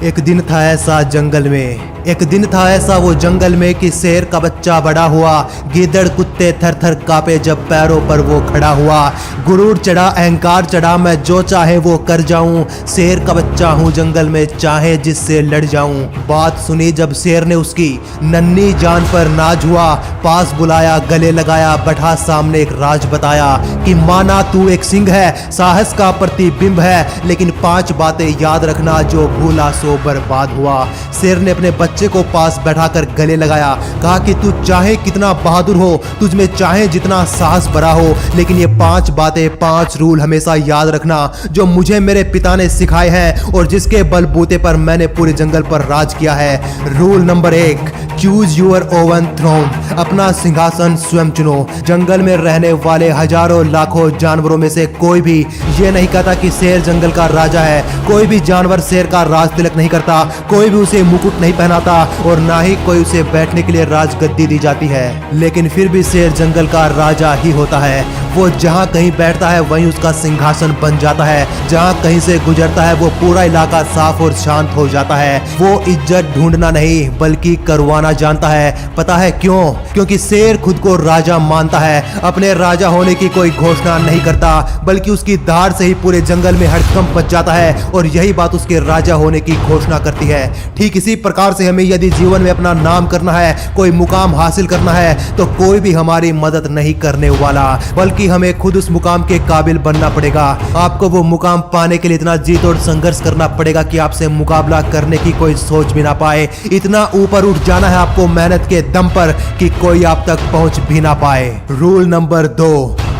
एक दिन था ऐसा जंगल में, एक दिन था ऐसा वो जंगल में कि शेर का बच्चा बड़ा हुआ। गीदड़ कुत्ते थर थर कांपे जब पैरों पर वो खड़ा हुआ। गुरूर चढ़ा, अहंकार चढ़ा, मैं जो चाहे वो कर जाऊं। शेर का बच्चा हूं, जंगल में चाहे जिससे लड़ जाऊं। बात सुनी जब शेर ने उसकी, नन्ही जान पर नाज हुआ। पास बुलाया, गले लगाया, बैठा सामने एक राज बताया कि माना तू एक सिंह है, साहस का प्रतिबिंब है, लेकिन 5 बातें याद रखना, जो भूला सो बर्बाद हुआ। शेर ने अपने बच्चे को पास बैठाकर गले लगाया, कहा कि तू चाहे कितना बहादुर हो, तुझ में चाहे जितना साहस भरा हो, लेकिन ये 5 बातें, 5 रूल हमेशा याद रखना, जो मुझे मेरे पिता ने सिखाए हैं और जिसके बलबूते पर मैंने पूरे जंगल पर राज किया है। Rule number 1, choose your own throne, अपना सिंहासन स्वयं चुनो। जंगल में रहने वाले हजारों लाखों जानवरों में से कोई भी ये नहीं कहता कि शेर जंगल का राजा है। कोई भी जानवर शेर का राज तिलक नहीं करता, कोई भी उसे मुकुट नहीं पहनाता और ना ही कोई उसे बैठने के लिए राजगद्दी दी जाती है। लेकिन फिर भी शेर जंगल का राजा ही होता है। वो जहाँ कहीं बैठता है वहीं उसका सिंहासन बन जाता है। जहाँ कहीं से गुजरता है वो पूरा इलाका साफ और शांत हो जाता है। वो इज्जत ढूंढना नहीं बल्कि करवाना जानता है। पता है क्यों? क्योंकि शेर खुद को राजा मानता है। अपने राजा होने की कोई घोषणा नहीं करता, बल्कि उसकी धार से ही पूरे जंगल में हड़कंप मच जाता है और यही बात उसके राजा होने की घोषणा करती है। ठीक इसी प्रकार से हमें यदि जीवन में अपना नाम करना है, कोई मुकाम हासिल करना है, तो कोई भी हमारी मदद नहीं करने वाला, बल्कि हमें खुद उस मुकाम के काबिल बनना पड़ेगा। आपको वो मुकाम पाने के लिए इतना जी तोड़ संघर्ष करना पड़ेगा कि आपसे मुकाबला करने की कोई सोच भी ना पाए। इतना ऊपर उठ जाना है आपको मेहनत के दम पर कि कोई आप तक पहुंच भी ना पाए। Rule number 2,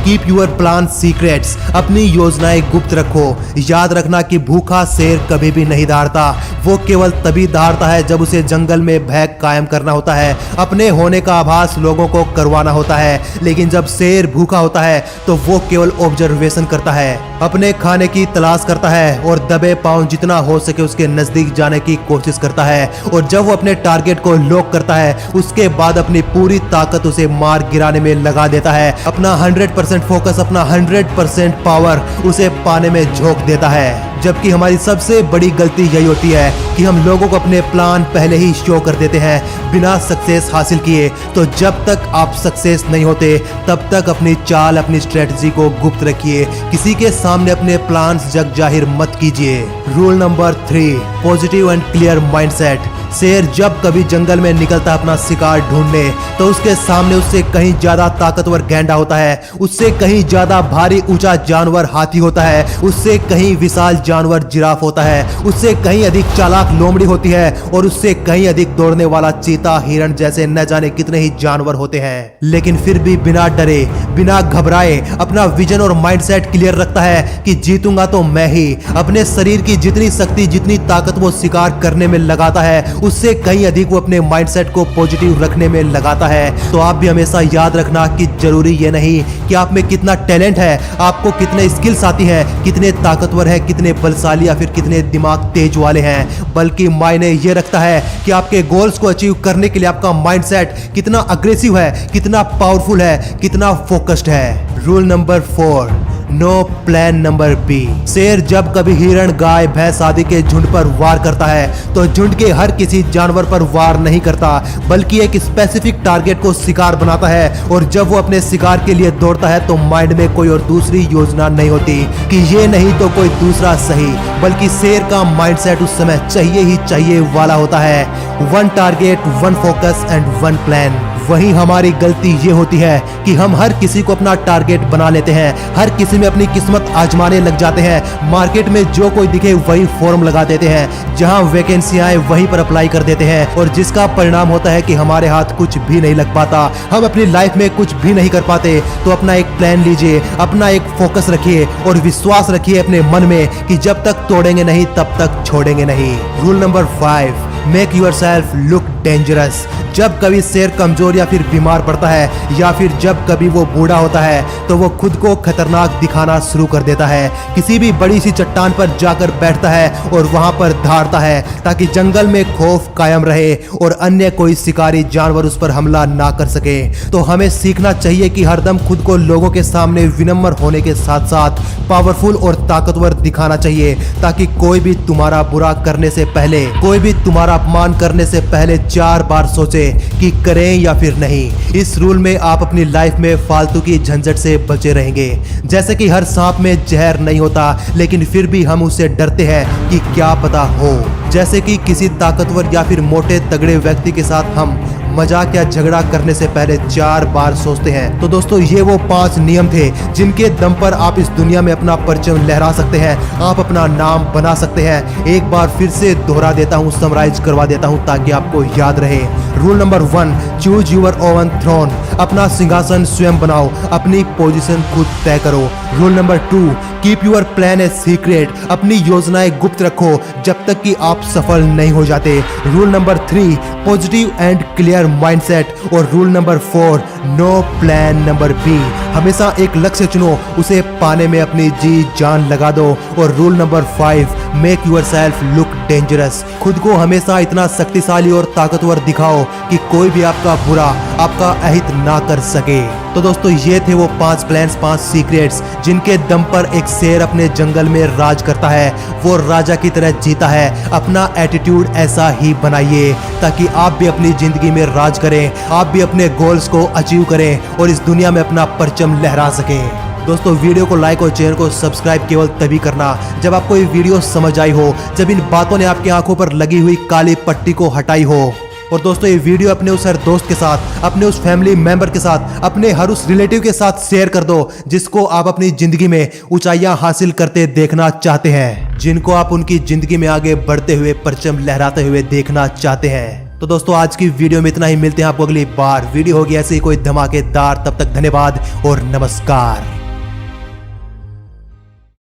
keep your plan secrets, अपनी योजनाएं गुप्त रखो। याद रखना कि भूखा शेर कभी भी नहीं दहाड़ता, वो केवल तभी दहाड़ता है जब उसे जंगल में भय कायम करना होता है, अपने होने का आभास लोगों को करवाना होता है। लेकिन जब शेर भूखा होता है तो वो केवल ऑब्जर्वेशन करता है, अपने खाने की तलाश करता है और दबे पांव जितना हो सके उसके नजदीक जाने की कोशिश करता है। और जब वो अपने टारगेट को लॉक करता है उसके बाद अपनी पूरी ताकत उसे मार गिराने में लगा देता है। अपना 100% फोकस, अपना 100% पावर उसे पाने में झोंक देता है। जबकि हमारी सबसे बड़ी गलती यही होती है कि हम लोगों को अपने प्लान पहले ही शो कर देते हैं बिना सक्सेस हासिल किए। तो जब तक आप सक्सेस नहीं होते तब तक अपनी चाल, अपनी स्ट्रेटजी को गुप्त रखिए। किसी के सामने अपने प्लान्स जग जाहिर मत कीजिए। Rule number 3, positive and clear mindset. शेर जब कभी जंगल में निकलता है अपना शिकार ढूंढने, तो उसके सामने उससे कहीं ज्यादा ताकतवर गैंडा होता है, उससे कहीं ज्यादा भारी ऊंचा जानवर हाथी होता है, उससे कहीं विशाल जानवर जिराफ होता है, उससे कहीं अधिक चालाक लोमड़ी होती है और उससे कहीं अधिक दौड़ने वाला चीता, हिरण जैसे न जाने कितने ही जानवर होते हैं। लेकिन फिर भी बिना डरे, बिना घबराए अपना विजन और माइंडसेट क्लियर रखता है कि जीतूंगा तो मैं ही। अपने शरीर की जितनी शक्ति, जितनी ताकत वो शिकार करने में लगाता है, उससे कहीं अधिक वो अपने माइंडसेट को पॉजिटिव रखने में लगाता है। तो आप भी हमेशा याद रखना कि जरूरी ये नहीं कि आप में कितना टैलेंट है, आपको कितने स्किल्स आती हैं, कितने ताकतवर है, कितने बलशाली या फिर कितने दिमाग तेज वाले हैं, बल्कि मायने ये रखता है कि आपके गोल्स को अचीव करने के लिए आपका माइंडसेट कितना अग्रेसिव है, कितना पावरफुल है, कितना फोकस्ड है। Rule number 4, no plan number B. शेर जब कभी हिरण, गाय, भैंस आदि के झुंड पर वार करता है तो झुंड के हर किसी जानवर पर वार नहीं करता, बल्कि एक स्पेसिफिक टारगेट को शिकार बनाता है। और जब वो अपने शिकार के लिए दौड़ता है तो माइंड में कोई और दूसरी योजना नहीं होती कि ये नहीं तो कोई दूसरा सही, बल्कि शेर का माइंडसेट उस समय चाहिए ही चाहिए वाला होता है। 1 टारगेट, 1 फोकस एंड 1 प्लान। वहीं हमारी गलती ये होती है कि हम हर किसी को अपना टारगेट बना लेते हैं, हर किसी में अपनी किस्मत आजमाने लग जाते हैं। मार्केट में जो कोई दिखे वही फॉर्म लगा देते हैं, जहां वैकेंसी आए वहीं पर अप्लाई कर देते हैं और जिसका परिणाम होता है कि हमारे हाथ कुछ भी नहीं लग पाता, हम अपनी लाइफ में कुछ भी नहीं कर पाते। तो अपना एक प्लान लीजिए, अपना एक फोकस रखिए और विश्वास रखिए अपने मन में कि जब तक तोड़ेंगे नहीं तब तक छोड़ेंगे नहीं। Rule number 5, make yourself look dangerous. जब कभी शेर कमजोर या फिर बीमार पड़ता है या फिर जब कभी वो बूढ़ा होता है तो वो खुद को खतरनाक दिखाना शुरू कर देता है। किसी भी बड़ी सी चट्टान पर जाकर बैठता है और वहां पर धारता है ताकि जंगल में खौफ कायम रहे और अन्य कोई शिकारी जानवर उस पर हमला ना कर सके। तो हमें सीखना चाहिए कि हरदम खुद को लोगों के सामने विनम्र होने के साथ साथ पावरफुल और ताकतवर दिखाना चाहिए ताकि कोई भी तुम्हारा बुरा करने से पहले, कोई भी तुम्हारा अपमान करने से पहले 4 बार सोचे कि करें या फिर नहीं। इस रूल में आप अपनी लाइफ में फालतू की झंझट से बचे रहेंगे। जैसे कि हर सांप में जहर नहीं होता लेकिन फिर भी हम उससे डरते हैं कि क्या पता हो। जैसे कि किसी ताकतवर या फिर मोटे तगड़े व्यक्ति के साथ हम मजाक या झगड़ा करने से पहले 4 बार सोचते हैं। तो दोस्तों ये वो 5 नियम थे जिनके दम पर आप इस दुनिया में अपना परचम लहरा सकते हैं, आप अपना नाम बना सकते हैं। एक बार फिर से दोहरा देता हूँ, समराइज करवा देता हूँ ताकि आपको याद रहे। Rule number 1, choose your own throne. अपना सिंहासन स्वयं बनाओ, अपनी पोजीशन खुद तय करो। Rule number 2, keep your plan a secret. अपनी योजनाएं गुप्त रखो जब तक कि आप सफल नहीं हो जाते। Rule number 3, positive and clear mindset. और rule number 4, no plan number B. हमेशा एक लक्ष्य चुनो, उसे पाने में अपनी जी जान लगा दो। और rule number 5, make yourself look dangerous. खुद को हमेशा इतना शक्तिशाली और ताकतवर दिखाओ कि कोई भी आपका बुरा, आपका अहित ना कर सके। तो दोस्तों ये थे वो 5 प्लान्स, 5 सीक्रेट्स जिनके दम पर एक शेर अपने जंगल में राज करता है, वो राजा की तरह जीता है। अपना एटीट्यूड ऐसा ही बनाइए ताकि आप भी अपनी जिंदगी में राज करें, आप भी अपने गोल्स को अचीव करें और इस दुनिया में अपना परचम लहरा सकें। दोस्तों वीडियो को लाइक और चैनल को सब्सक्राइब केवल तभी करना जब आपको ये वीडियो समझ आई हो, जब इन बातों ने आपकी आंखों पर लगी हुई काली पट्टी को हटाई हो। और दोस्तों ये वीडियो अपने उस हर दोस्त के साथ, अपने उस फैमिली मेंबर के साथ, अपने हर उस रिलेटिव के साथ शेयर कर दो जिसको आप अपनी जिंदगी में ऊंचाइयां हासिल करते देखना चाहते हैं, जिनको आप उनकी जिंदगी में आगे बढ़ते हुए, परचम लहराते हुए देखना चाहते हैं। तो दोस्तों आज की वीडियो में इतना ही, मिलते हैं आपको अगली बार। वीडियो होगी ऐसे ही कोई धमाकेदार, तब तक धन्यवाद और नमस्कार।